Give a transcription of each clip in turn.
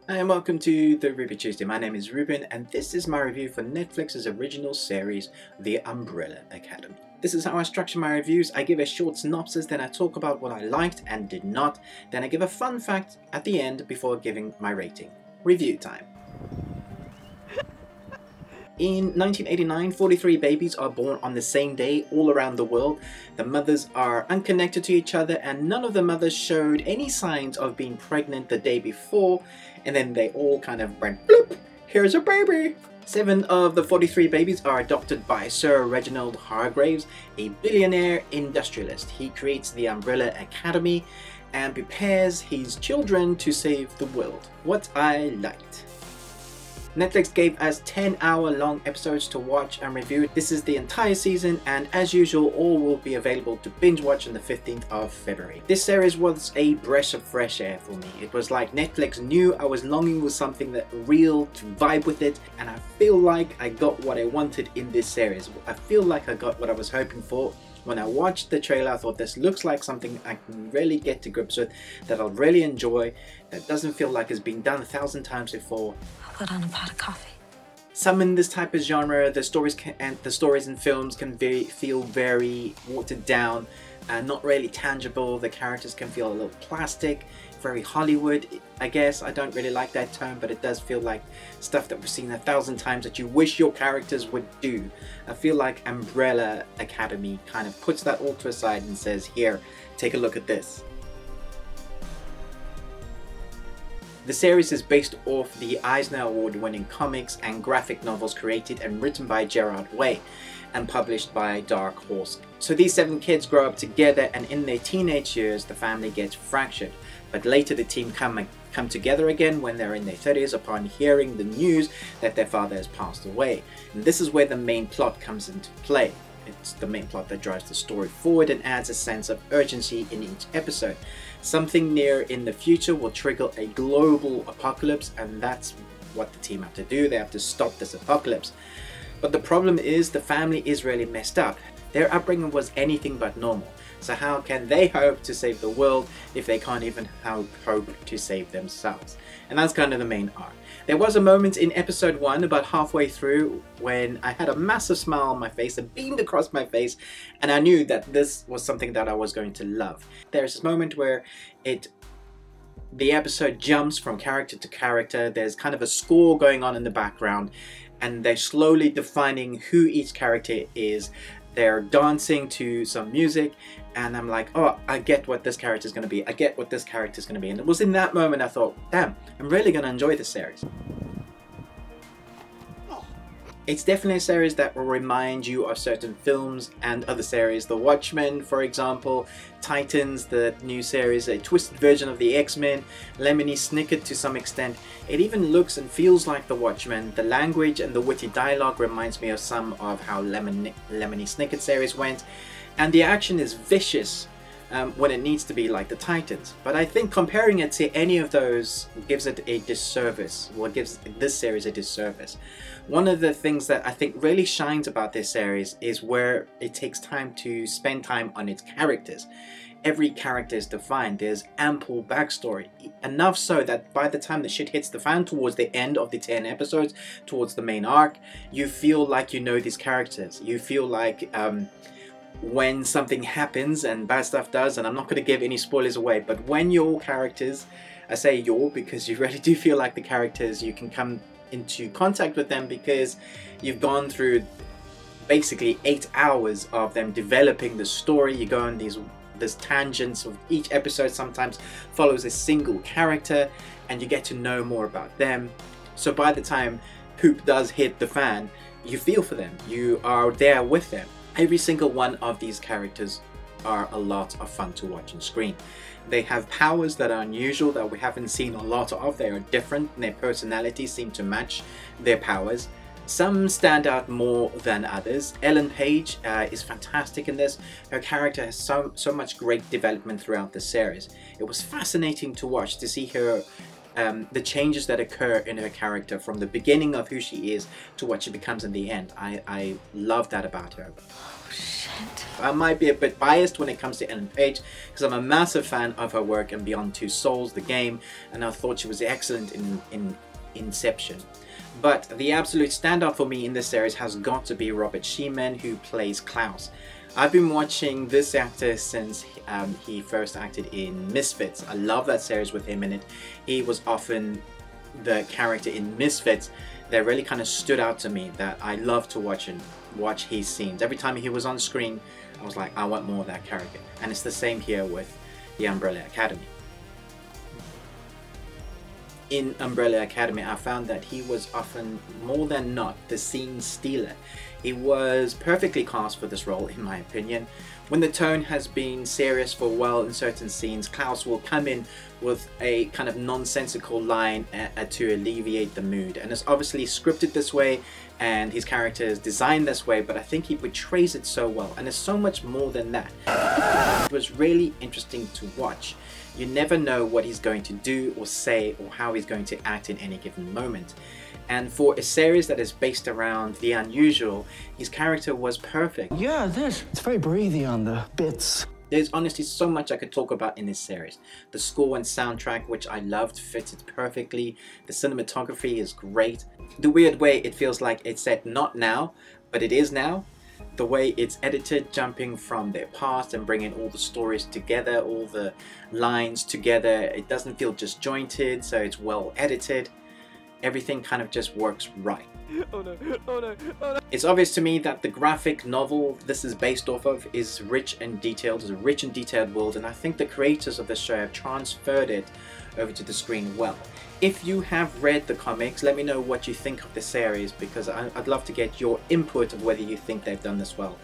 Hi and welcome to the Ruby Tuesday. My name is Ruben and this is my review for Netflix's original series, The Umbrella Academy. This is how I structure my reviews. I give a short synopsis, then I talk about what I liked and did not, then I give a fun fact at the end before giving my rating. Review time. In 1989, 43 babies are born on the same day all around the world. The mothers are unconnected to each other and none of the mothers showed any signs of being pregnant the day before, and then they all kind of went bloop, here's a baby! 7 of the 43 babies are adopted by Sir Reginald Hargreaves, a billionaire industrialist. He creates the Umbrella Academy and prepares his children to save the world. What I liked. Netflix gave us 10-hour-long episodes to watch and review. This is the entire season, and as usual, all will be available to binge watch on the 15th of February. This series was a breath of fresh air for me. It was like Netflix knew I was longing for something that real, to vibe with it, and I feel like I got what I wanted in this series. I feel like I got what I was hoping for. When I watched the trailer, I thought this looks like something I can really get to grips with, that I'll really enjoy, that doesn't feel like it's been done 1,000 times before. I'll put on a pot of coffee. Some in this type of genre, the stories and films can feel very watered down and not really tangible. The characters can feel a little plastic, very Hollywood, I guess. I don't really like that term, but it does feel like stuff that we've seen 1,000 times that you wish your characters would do. I feel like Umbrella Academy kind of puts that all to a side and says, here, take a look at this. The series is based off the Eisner Award-winning comics and graphic novels created and written by Gerard Way and published by Dark Horse. So these 7 kids grow up together, and in their teenage years the family gets fractured. But later the team come together again when they're in their 30s upon hearing the news that their father has passed away. And this is where the main plot comes into play. It's the main plot that drives the story forward and adds a sense of urgency in each episode. Something near in the future will trigger a global apocalypse, and that's what the team have to do. They have to stop this apocalypse. But the problem is the family is really messed up. Their upbringing was anything but normal. So how can they hope to save the world if they can't even hope to save themselves? And that's kind of the main arc. There was a moment in episode 1 about halfway through when I had a massive smile on my face and beamed across my face, and I knew that this was something that I was going to love. There's this moment where the episode jumps from character to character. There's kind of a score going on in the background and they're slowly defining who each character is. They're dancing to some music and I'm like, oh, I get what this character is going to be. I get what this character is going to be. And it was in that moment I thought, damn, I'm really going to enjoy this series. It's definitely a series that will remind you of certain films and other series. The Watchmen, for example, Titans, the new series, a twisted version of the X-Men, Lemony Snicket to some extent. It even looks and feels like The Watchmen. The language and the witty dialogue reminds me of some of how Lemony Snicket series went. And the action is vicious when it needs to be, like the Titans. But I think comparing it to any of those gives it a disservice, or gives this series a disservice. One of the things that I think really shines about this series is where it takes time to spend time on its characters. Every character is defined, there's ample backstory, enough so that by the time the shit hits the fan towards the end of the 10 episodes, towards the main arc, you feel like you know these characters. You feel like when something happens and bad stuff does, and I'm not going to give any spoilers away, but when your characters, I say your because you really do feel like the characters, you can come into contact with them because you've gone through basically 8 hours of them developing the story. You go on these tangents of each episode, sometimes follows a single character and you get to know more about them. So by the time poop does hit the fan, you feel for them, you are there with them. Every single one of these characters are a lot of fun to watch on screen. They have powers that are unusual, that we haven't seen a lot of. They are different and their personalities seem to match their powers. Some stand out more than others. Ellen Page is fantastic in this. Her character has so much great development throughout the series. It was fascinating to watch, to see her the changes that occur in her character from the beginning of who she is to what she becomes in the end. I love that about her. Oh, shit. I might be a bit biased when it comes to Ellen Page because I'm a massive fan of her work in Beyond Two Souls, the game, and I thought she was excellent in Inception. But the absolute standout for me in this series has got to be Robert Sheeman, who plays Klaus. I've been watching this actor since he first acted in Misfits. I love that series with him in it. He was often the character in Misfits that really kind of stood out to me, that I love to watch his scenes. Every time he was on screen, I was like, I want more of that character. And it's the same here with the Umbrella Academy. In Umbrella Academy, I found that he was often, more than not, the scene stealer. He was perfectly cast for this role, in my opinion. When the tone has been serious for a while in certain scenes, Klaus will come in with a kind of nonsensical line to alleviate the mood. And it's obviously scripted this way, and his character is designed this way, but I think he portrays it so well. And it's so much more than that. It was really interesting to watch. You never know what he's going to do or say or how he's going to act in any given moment. And for a series that is based around the unusual, his character was perfect. Yeah, it's very breathy on the bits. There's honestly so much I could talk about in this series. The score and soundtrack, which I loved, fitted perfectly. The cinematography is great. The weird way it feels like it's set not now, but it is now. The way it's edited, jumping from their past and bringing all the stories together, all the lines together. It doesn't feel disjointed, so it's well edited. Everything kind of just works right. Oh no, oh no, oh no. It's obvious to me that the graphic novel this is based off of is rich and detailed. It's a rich and detailed world, and I think the creators of the show have transferred it over to the screen well. If you have read the comics, let me know what you think of the series, because I'd love to get your input of whether you think they've done this well.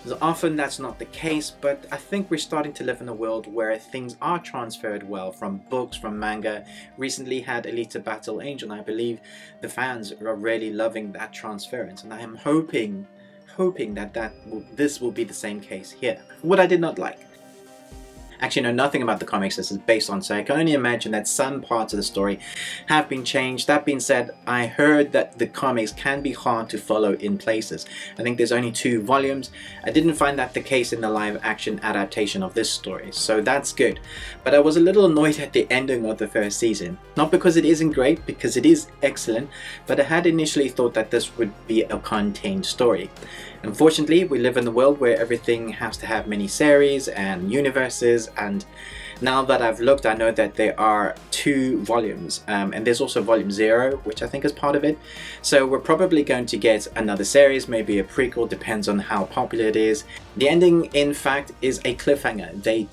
Because often that's not the case, but I think we're starting to live in a world where things are transferred well from books, from manga. Recently had Alita Battle Angel, and I believe the fans are really loving that transference, and I am hoping that this will be the same case here. What I did not like. Actually know nothing about the comics this is based on, so I can only imagine that some parts of the story have been changed. That being said, I heard that the comics can be hard to follow in places. I think there's only 2 volumes. I didn't find that the case in the live action adaptation of this story, so that's good. But I was a little annoyed at the ending of the first season. Not because it isn't great, because it is excellent, but I had initially thought that this would be a contained story. Unfortunately, we live in a world where everything has to have many series and universes, and now that I've looked, I know that there are 2 volumes, and there's also volume 0, which I think is part of it. So we're probably going to get another series, maybe a prequel, depends on how popular it is. The ending, in fact, is a cliffhanger. They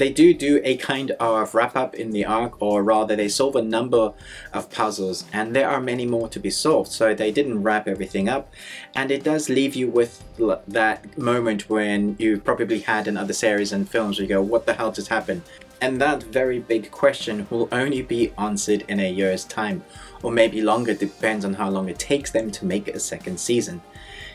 do a kind of wrap up in the arc, or rather they solve a number of puzzles, and there are many more to be solved, so they didn't wrap everything up, and it does leave you with that moment when you've probably had in other series and films where you go, what the hell just happened? And that very big question will only be answered in a year's time, or maybe longer, depends on how long it takes them to make a second season.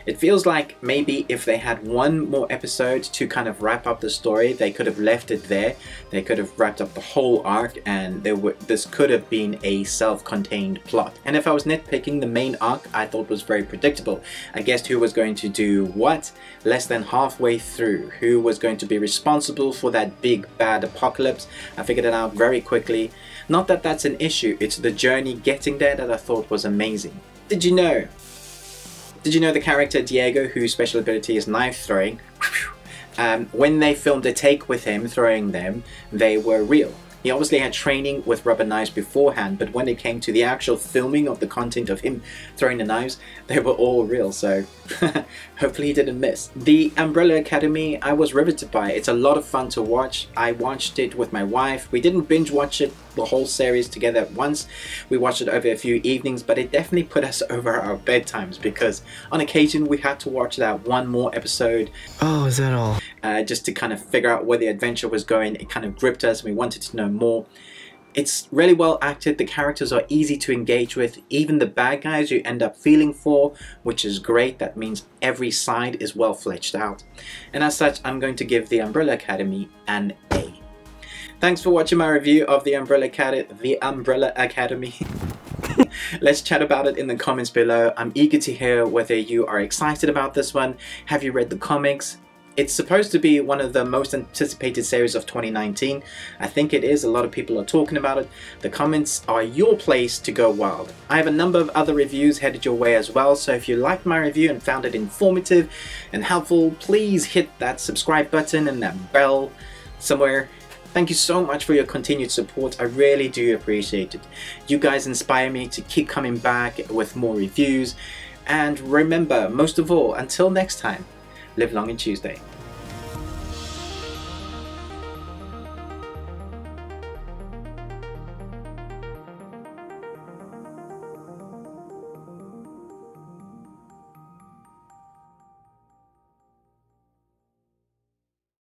It feels like maybe if they had 1 more episode to kind of wrap up the story, they could have left it there. They could have wrapped up the whole arc, and this could have been a self-contained plot. And if I was nitpicking, the main arc I thought was very predictable. I guessed who was going to do what less than halfway through, who was going to be responsible for that big bad apocalypse. I figured it out very quickly. Not that that's an issue, it's the journey getting there that I thought was amazing. Did you know the character Diego, whose special ability is knife throwing, when they filmed a take with him throwing them, they were real. He obviously had training with rubber knives beforehand, but when it came to the actual filming of the content of him throwing the knives, they were all real, so hopefully he didn't miss. The Umbrella Academy, I was riveted by it. It's a lot of fun to watch. I watched it with my wife. We didn't binge watch it, the whole series together at once. We watched it over a few evenings, but it definitely put us over our bedtimes, because on occasion we had to watch that 1 more episode. Oh, is that all? Just to kind of figure out where the adventure was going. It kind of gripped us, and we wanted to know more. It's really well acted, the characters are easy to engage with, even the bad guys you end up feeling for, which is great. That means every side is well fleshed out. And as such, I'm going to give the Umbrella Academy an A. Thanks for watching my review of the Umbrella Academy. Let's chat about it in the comments below. I'm eager to hear whether you are excited about this one. Have you read the comics? It's supposed to be one of the most anticipated series of 2019. I think it is. A lot of people are talking about it. The comments are your place to go wild. I have a number of other reviews headed your way as well, so if you liked my review and found it informative and helpful, please hit that subscribe button and that bell somewhere. Thank you so much for your continued support. I really do appreciate it. You guys inspire me to keep coming back with more reviews. And remember, most of all, until next time, live long and Tuesday.